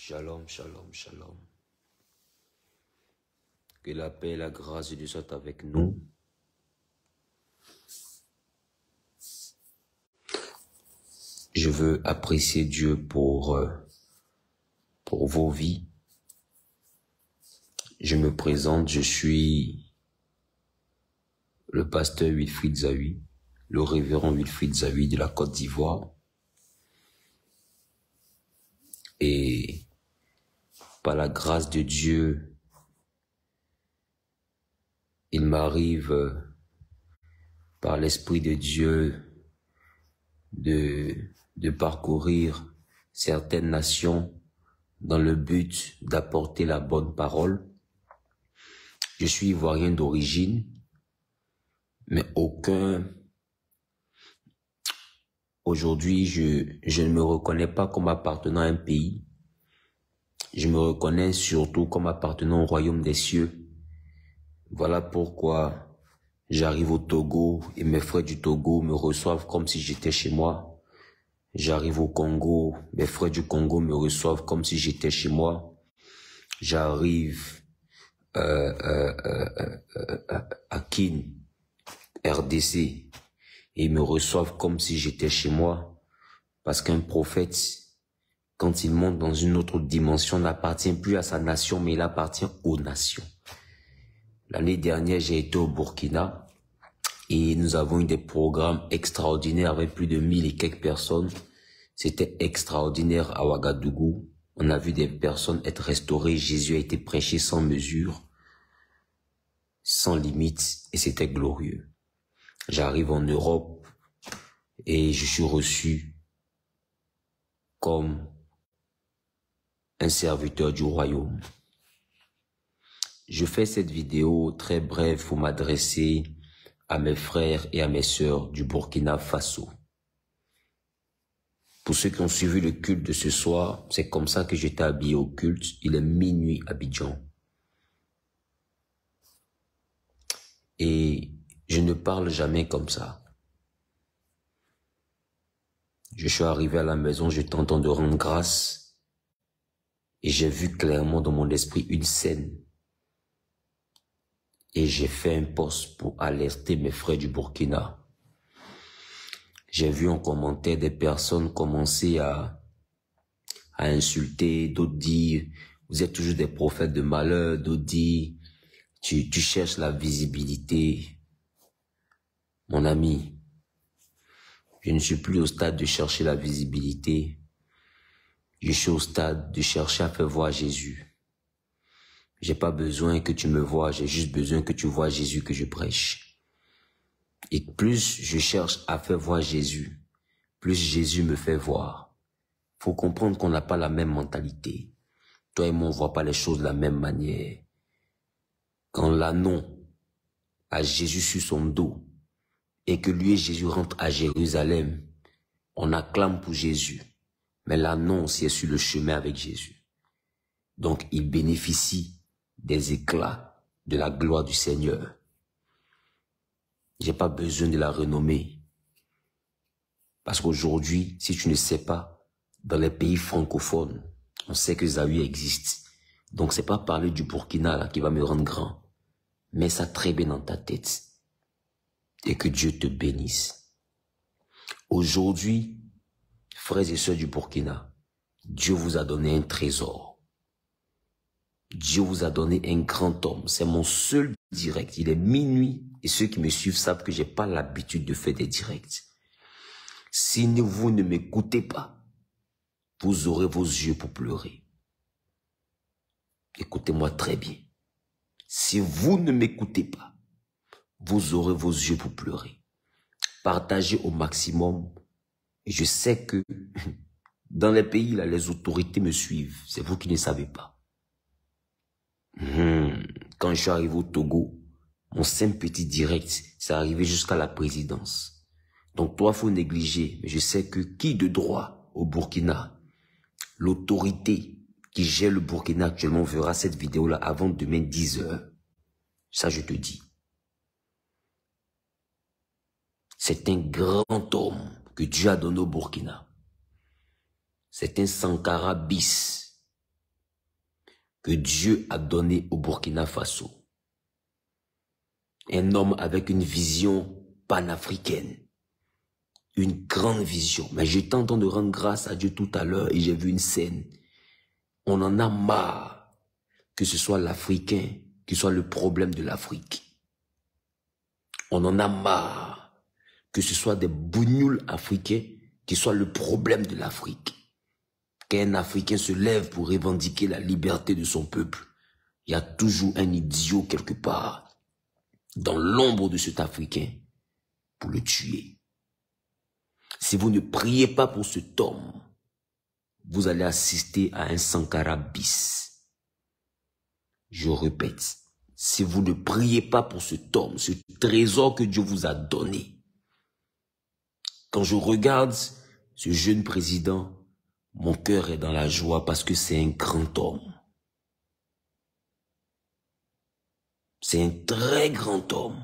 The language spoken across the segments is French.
Shalom, shalom, shalom. Que la paix et la grâce de Dieu soient avec nous. Je veux apprécier Dieu pour vos vies. Je me présente, je suis le pasteur Wilfried Zawi, le révérend Wilfried Zawi de la Côte d'Ivoire. Et par la grâce de Dieu, il m'arrive par l'Esprit de Dieu de parcourir certaines nations dans le but d'apporter la bonne parole. Je suis ivoirien d'origine, mais aujourd'hui, je ne me reconnais pas comme appartenant à un pays. Je me reconnais surtout comme appartenant au royaume des cieux. Voilà pourquoi j'arrive au Togo et mes frères du Togo me reçoivent comme si j'étais chez moi. J'arrive au Congo, mes frères du Congo me reçoivent comme si j'étais chez moi. J'arrive à Kin, RDC, et ils me reçoivent comme si j'étais chez moi. Parce qu'un prophète, quand il monte dans une autre dimension, n'appartient plus à sa nation, mais il appartient aux nations. L'année dernière, j'ai été au Burkina et nous avons eu des programmes extraordinaires avec plus de 1000 et quelques personnes. C'était extraordinaire à Ouagadougou. On a vu des personnes être restaurées. Jésus a été prêché sans mesure, sans limite, et c'était glorieux. J'arrive en Europe et je suis reçu comme un serviteur du royaume. Je fais cette vidéo très brève pour m'adresser à mes frères et à mes sœurs du Burkina Faso. Pour ceux qui ont suivi le culte de ce soir, c'est comme ça que j'étais habillé au culte. Il est minuit à Abidjan. Et je ne parle jamais comme ça. Je suis arrivé à la maison, j'étais en train de rendre grâce. Et j'ai vu clairement dans mon esprit une scène. Et j'ai fait un post pour alerter mes frères du Burkina. J'ai vu en commentaire des personnes commencer à insulter, d'autres dire, vous êtes toujours des prophètes de malheur, d'autres dire, tu cherches la visibilité. Mon ami, je ne suis plus au stade de chercher la visibilité. Je suis au stade de chercher à faire voir Jésus. J'ai pas besoin que tu me vois, j'ai juste besoin que tu vois Jésus que je prêche. Et plus je cherche à faire voir Jésus, plus Jésus me fait voir. Faut comprendre qu'on n'a pas la même mentalité. Toi et moi, on voit pas les choses de la même manière. Quand l'annon a Jésus sur son dos et que lui et Jésus rentrent à Jérusalem, on acclame pour Jésus. Mais l'annon aussi est sur le chemin avec Jésus. Donc, il bénéficie des éclats de la gloire du Seigneur. J'ai pas besoin de la renommer. Parce qu'aujourd'hui, si tu ne sais pas, dans les pays francophones, on sait que Zawi existe. Donc c'est pas parler du Burkina là qui va me rendre grand. Mets ça très bien dans ta tête. Et que Dieu te bénisse. Aujourd'hui, frères et sœurs du Burkina, Dieu vous a donné un trésor. Dieu vous a donné un grand homme. C'est mon seul direct. Il est minuit et ceux qui me suivent savent que j'ai pas l'habitude de faire des directs. Si vous ne m'écoutez pas, vous aurez vos yeux pour pleurer. Écoutez-moi très bien. Si vous ne m'écoutez pas, vous aurez vos yeux pour pleurer. Partagez au maximum. Et je sais que dans les pays là, les autorités me suivent. C'est vous qui ne savez pas. Quand je suis arrivé au Togo, mon simple petit direct, c'est arrivé jusqu'à la présidence. Donc toi, faut négliger. Mais je sais que qui de droit au Burkina, l'autorité qui gère le Burkina actuellement verra cette vidéo-là avant demain 10 h. Ça, je te dis. C'est un grand homme que Dieu a donné au Burkina. C'est un Sankara bis. que Dieu a donné au Burkina Faso. Un homme avec une vision panafricaine. Une grande vision. Mais j'étais en train de rendre grâce à Dieu tout à l'heure et j'ai vu une scène. On en a marre que ce soit l'Africain qui soit le problème de l'Afrique. On en a marre que ce soit des bougnoules africains qui soient le problème de l'Afrique. Qu'un Africain se lève pour revendiquer la liberté de son peuple, il y a toujours un idiot quelque part dans l'ombre de cet Africain pour le tuer. Si vous ne priez pas pour cet homme, vous allez assister à un Sankara bis. Je répète, si vous ne priez pas pour cet homme, ce trésor que Dieu vous a donné, quand je regarde ce jeune président, mon cœur est dans la joie parce que c'est un grand homme. C'est un très grand homme.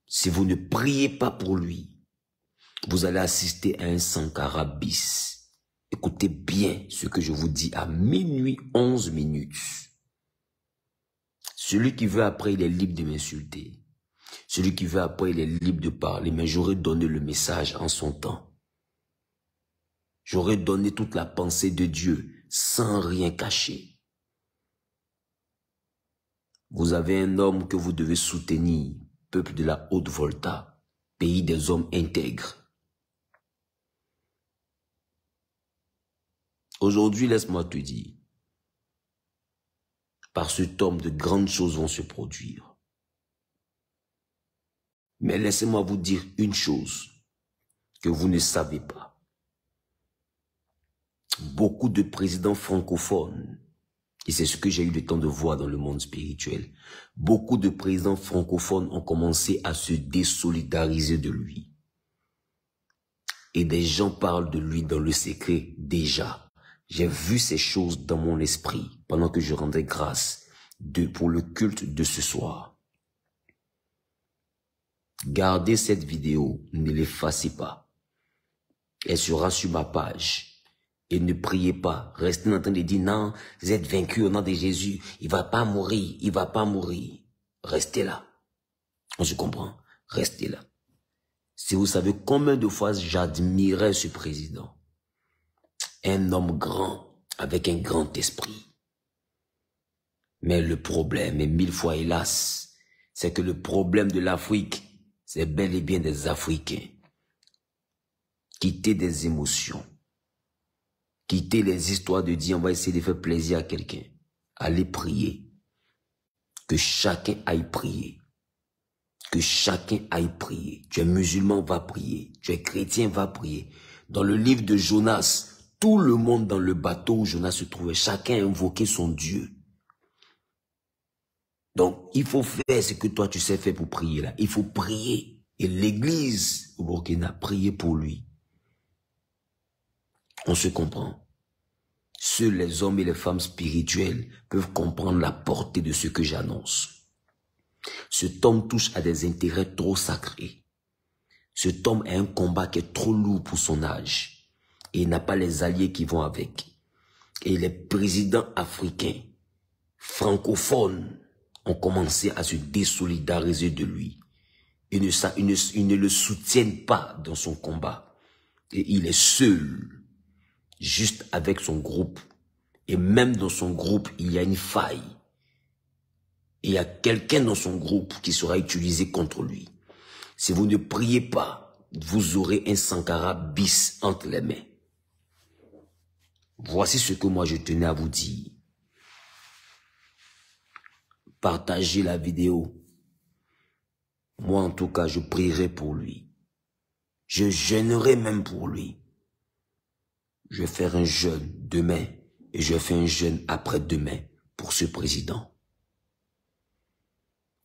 Si vous ne priez pas pour lui, vous allez assister à un Sankara bis. Écoutez bien ce que je vous dis à minuit 11 minutes. Celui qui veut après, il est libre de m'insulter. Celui qui veut après, il est libre de parler, mais j'aurais donné le message en son temps. J'aurais donné toute la pensée de Dieu sans rien cacher. Vous avez un homme que vous devez soutenir, peuple de la Haute-Volta, pays des hommes intègres. Aujourd'hui, laisse-moi te dire, par cet homme, de grandes choses vont se produire. Mais laissez-moi vous dire une chose que vous ne savez pas. Beaucoup de présidents francophones, et c'est ce que j'ai eu le temps de voir dans le monde spirituel, beaucoup de présidents francophones ont commencé à se désolidariser de lui. Et des gens parlent de lui dans le secret déjà. J'ai vu ces choses dans mon esprit pendant que je rendais grâce pour le culte de ce soir. Gardez cette vidéo, ne l'effacez pas. Elle sera sur ma page. Et ne priez pas. Restez en train de dire non, vous êtes vaincus au nom de Jésus. Il va pas mourir, il va pas mourir. Restez là. On se comprend? Restez là. Si vous savez combien de fois j'admirais ce président. Un homme grand, avec un grand esprit. Mais le problème, et 1000 fois hélas, c'est que le problème de l'Afrique, c'est bel et bien des Africains. Quittez des émotions. Quittez les histoires de dire on va essayer de faire plaisir à quelqu'un. Allez prier. Que chacun aille prier. Que chacun aille prier. Tu es musulman, va prier. Tu es chrétien, va prier. Dans le livre de Jonas, tout le monde dans le bateau où Jonas se trouvait, chacun a invoqué son Dieu. Donc, il faut faire ce que toi tu sais faire pour prier là. Il faut prier. Et l'église au Burkina, prier pour lui. On se comprend. Seuls les hommes et les femmes spirituels peuvent comprendre la portée de ce que j'annonce. Cet homme touche à des intérêts trop sacrés. Cet homme a un combat qui est trop lourd pour son âge. Et il n'a pas les alliés qui vont avec. Et les présidents africains, francophones, ont commencé à se désolidariser de lui. Ils ne le soutiennent pas dans son combat. Et il est seul. Juste avec son groupe. Et même dans son groupe, il y a une faille. Et il y a quelqu'un dans son groupe qui sera utilisé contre lui. Si vous ne priez pas, vous aurez un Sankara bis entre les mains. Voici ce que moi je tenais à vous dire. Partagez la vidéo. Moi en tout cas, je prierai pour lui. Je jeûnerai même pour lui. Je vais faire un jeûne demain et je vais faire un jeûne après-demain pour ce président.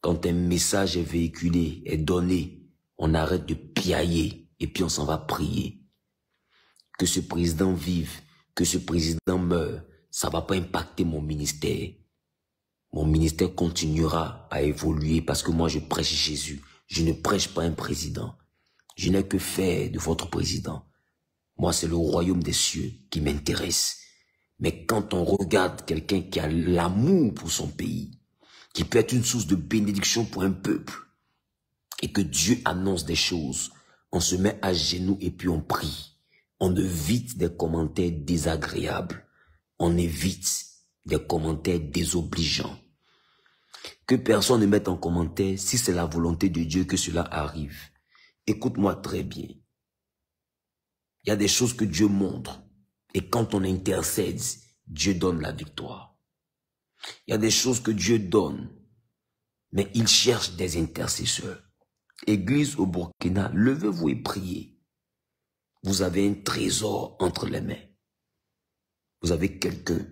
Quand un message est véhiculé, est donné, on arrête de piailler et puis on s'en va prier. Que ce président vive, que ce président meure, ça ne va pas impacter mon ministère. Mon ministère continuera à évoluer parce que moi je prêche Jésus. Je ne prêche pas un président. Je n'ai que faire de votre président. Moi, c'est le royaume des cieux qui m'intéresse. Mais quand on regarde quelqu'un qui a l'amour pour son pays, qui peut être une source de bénédiction pour un peuple, et que Dieu annonce des choses, on se met à genoux et puis on prie. On évite des commentaires désagréables. On évite des commentaires désobligeants. Que personne ne mette en commentaire si c'est la volonté de Dieu que cela arrive. Écoute-moi très bien. Il y a des choses que Dieu montre. Et quand on intercède, Dieu donne la victoire. Il y a des choses que Dieu donne. Mais il cherche des intercesseurs. Église au Burkina, levez-vous et priez. Vous avez un trésor entre les mains. Vous avez quelqu'un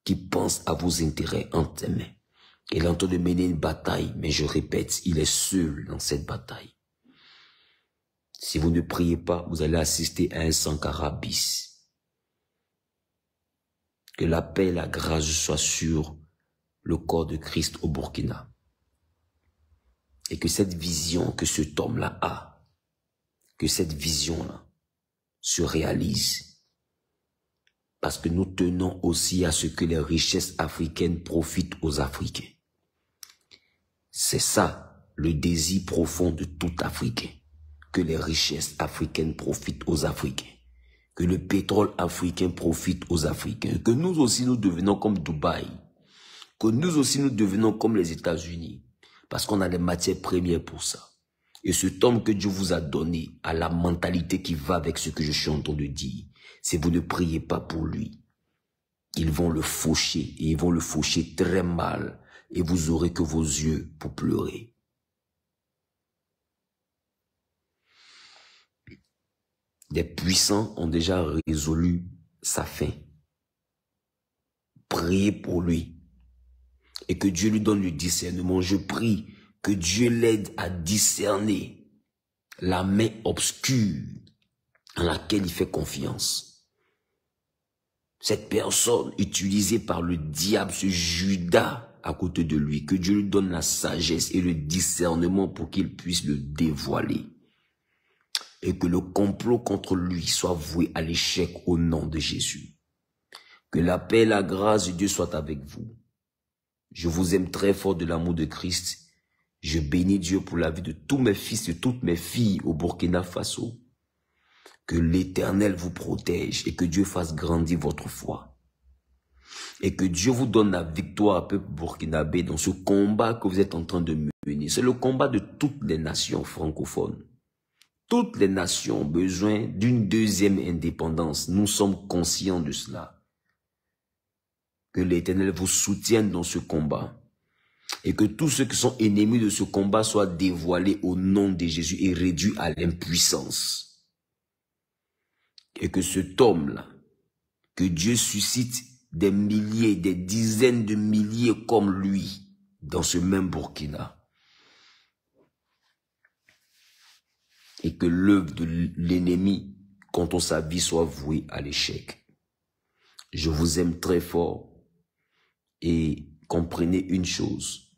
qui pense à vos intérêts entre ses mains. Il est en train de mener une bataille, mais je répète, il est seul dans cette bataille. Si vous ne priez pas, vous allez assister à un Sankara bis. Que la paix et la grâce soient sur le corps de Christ au Burkina. Et que cette vision que cet homme-là a, que cette vision-là se réalise. Parce que nous tenons aussi à ce que les richesses africaines profitent aux Africains. C'est ça, le désir profond de tout Africain. Que les richesses africaines profitent aux Africains. Que le pétrole africain profite aux Africains. Que nous aussi nous devenons comme Dubaï. Que nous aussi nous devenons comme les États-Unis. Parce qu'on a les matières premières pour ça. Et cet homme que Dieu vous a donné a la mentalité qui va avec ce que je suis en train de dire. Si vous ne priez pas pour lui, ils vont le faucher. Et ils vont le faucher très mal. Et vous aurez que vos yeux pour pleurer. Des puissants ont déjà résolu sa fin. Priez pour lui. Et que Dieu lui donne le discernement. Je prie que Dieu l'aide à discerner la main obscure en laquelle il fait confiance. Cette personne utilisée par le diable, ce Judas à côté de lui, que Dieu lui donne la sagesse et le discernement pour qu'il puisse le dévoiler. Et que le complot contre lui soit voué à l'échec au nom de Jésus. Que la paix et la grâce de Dieu soient avec vous. Je vous aime très fort de l'amour de Christ. Je bénis Dieu pour la vie de tous mes fils et toutes mes filles au Burkina Faso. Que l'Éternel vous protège et que Dieu fasse grandir votre foi. Et que Dieu vous donne la victoire, peuple burkinabé, dans ce combat que vous êtes en train de mener. C'est le combat de toutes les nations francophones. Toutes les nations ont besoin d'une deuxième indépendance. Nous sommes conscients de cela. Que l'Éternel vous soutienne dans ce combat. Et que tous ceux qui sont ennemis de ce combat soient dévoilés au nom de Jésus et réduits à l'impuissance. Et que cet homme-là, que Dieu suscite des milliers, des dizaines de milliers comme lui dans ce même Burkina. Et que l'œuvre de l'ennemi contre sa vie soit vouée à l'échec. Je vous aime très fort et comprenez une chose,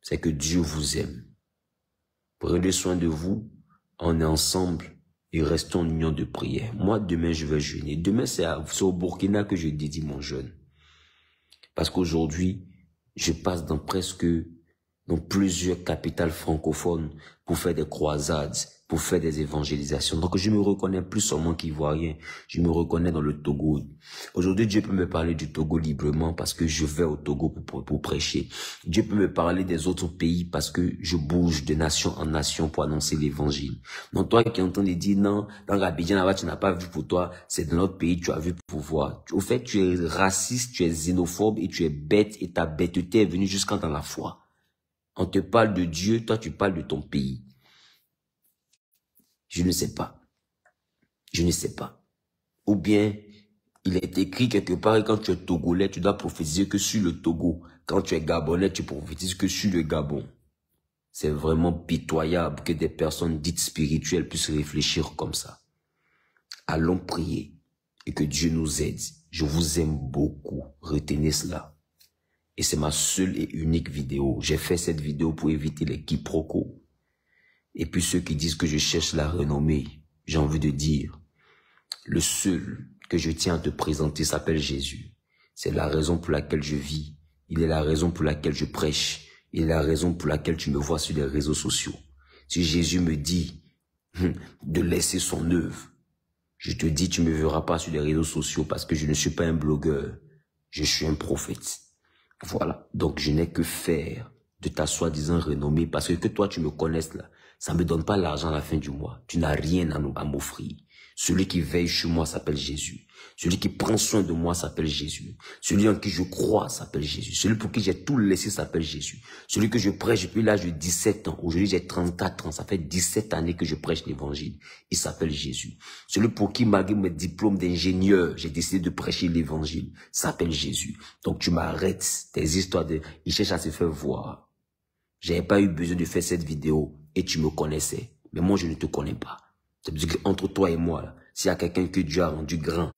c'est que Dieu vous aime. Prenez soin de vous, on est ensemble et restons en union de prière. Moi, demain, je vais jeûner. Demain, c'est au Burkina que je dédie mon jeûne. Parce qu'aujourd'hui, je passe dans plusieurs capitales francophones pour faire des croisades, pour faire des évangélisations. Donc je me reconnais plus seulement qu'Ivoirien, je me reconnais dans le Togo. Aujourd'hui, Dieu peut me parler du Togo librement parce que je vais au Togo pour prêcher. Dieu peut me parler des autres pays parce que je bouge de nation en nation pour annoncer l'évangile. Donc toi qui entends de dire non, dans Abidjan là-bas tu n'as pas vu pour toi, c'est dans notre pays tu as vu pour voir. Au fait, tu es raciste, tu es xénophobe et tu es bête et ta bêteté est venue jusqu'à dans la foi. On te parle de Dieu, toi tu parles de ton pays. Je ne sais pas. Je ne sais pas. Ou bien, il est écrit quelque part et quand tu es Togolais, tu dois prophétiser que sur le Togo. Quand tu es Gabonais, tu prophétises que sur le Gabon. C'est vraiment pitoyable que des personnes dites spirituelles puissent réfléchir comme ça. Allons prier et que Dieu nous aide. Je vous aime beaucoup. Retenez cela. Et c'est ma seule et unique vidéo. J'ai fait cette vidéo pour éviter les quiproquos. Et puis ceux qui disent que je cherche la renommée, j'ai envie de dire, Le seul que je tiens à te présenter s'appelle Jésus. C'est la raison pour laquelle je vis. Il est la raison pour laquelle je prêche. Il est la raison pour laquelle tu me vois sur les réseaux sociaux. Si Jésus me dit de laisser son œuvre, je te dis, tu ne me verras pas sur les réseaux sociaux parce que je ne suis pas un blogueur. Je suis un prophète. Voilà. Donc, je n'ai que faire de ta soi-disant renommée parce que toi, tu me connaisses là. Ça ne me donne pas l'argent à la fin du mois. Tu n'as rien à m'offrir. Celui qui veille sur moi s'appelle Jésus. Celui qui prend soin de moi s'appelle Jésus. Celui en qui je crois s'appelle Jésus. Celui pour qui j'ai tout laissé s'appelle Jésus. Celui que je prêche depuis l'âge de 17 ans. Aujourd'hui, j'ai 34 ans. Ça fait 17 années que je prêche l'évangile. Il s'appelle Jésus. Celui pour qui, malgré mes diplômes d'ingénieur, j'ai décidé de prêcher l'évangile s'appelle Jésus. Donc, tu m'arrêtes tes histoires de... Il cherche à se faire voir. J'avais pas eu besoin de faire cette vidéo et tu me connaissais. Mais moi, je ne te connais pas. C'est parce qu'entre toi et moi, là, s'il y a quelqu'un que Dieu a rendu grand,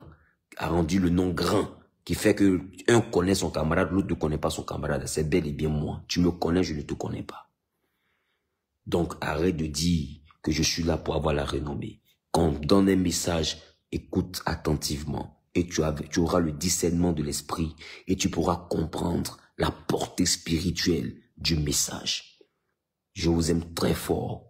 a rendu le nom grand, qui fait que un connaît son camarade, l'autre ne connaît pas son camarade, c'est bel et bien moi. Tu me connais, je ne te connais pas. Donc, arrête de dire que je suis là pour avoir la renommée. Quand on donne un message, écoute attentivement. Et tu auras le discernement de l'esprit et tu pourras comprendre la portée spirituelle du message. Je vous aime très fort.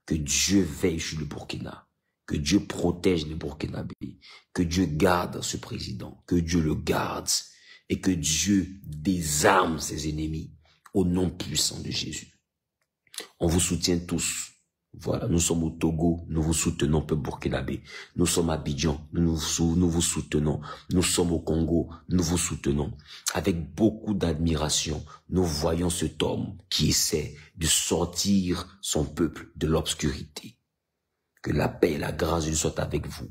Que Dieu veille sur le Burkina. Que Dieu protège les Burkinabés. Que Dieu garde ce président. Que Dieu le garde. Et que Dieu désarme ses ennemis au nom puissant de Jésus. On vous soutient tous. Voilà, nous sommes au Togo, nous vous soutenons, peuple burkinabé. Nous sommes à Abidjan, nous vous soutenons. Nous sommes au Congo, nous vous soutenons. Avec beaucoup d'admiration, nous voyons cet homme qui essaie de sortir son peuple de l'obscurité. Que la paix et la grâce de Dieu soient avec vous.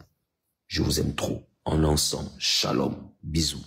Je vous aime trop. En ensemble, shalom, bisous.